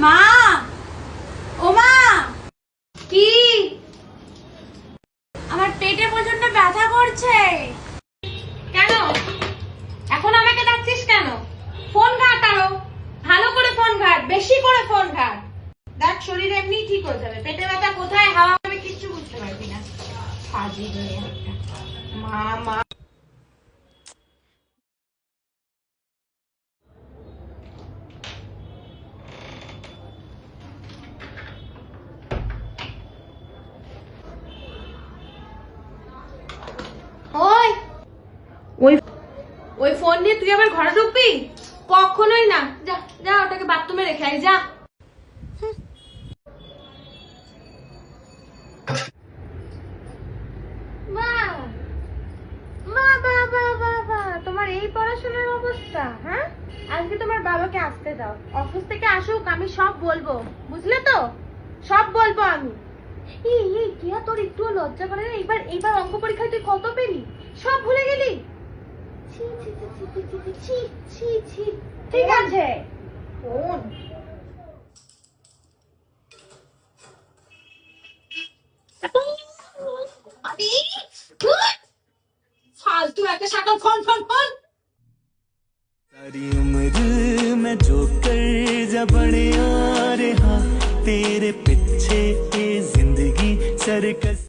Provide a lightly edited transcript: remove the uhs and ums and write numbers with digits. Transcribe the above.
মা, ও মা, কি? আমার পেটে প্রচন্ড ব্যথা করছে। কেন এখন আমাকে ডাকছিস কেন? ফোন ঘাট, আরো ভালো করে ফোন ঘাট, বেশি করে ফোন ঘাট। দেখ শরীর এমনি ঠিক হয়ে যাবে। পেটে ব্যথা কোথায়, হাওয়া হবে কিচ্ছু বুঝতে পারবি না। ফাজি হয়ে একটা মা মা। ওই ওই ওই ফোন নিয়ে তুই আবার ঘরে ঢুকবি? কখনোই না। যা যা, ওটাকে বাথরুমে রেখে আয়, যা। তোমার এই পড়াশোনার অবস্থা? হ্যাঁ, আজকে তোমার বাবাকে আসতে দাও, অফিস থেকে আসুক, আমি সব বলবো, বুঝলে তো? সব বলবো আমি। এই কিয়া, তোর একটু লজ্জা করে না? এইবার অঙ্ক পরীক্ষায় তুই কত পেলি? সব ভুলে গেলি? ছি ছি ছি ছি ছি ছি ছি ছি। ঠিক আছে, ফোন फालतू একটা শাকল। Phone phone phone. सारी उम्र मैं जो कर जा बने आ रहा तेरे पीछे ये जिंदगी सरकस।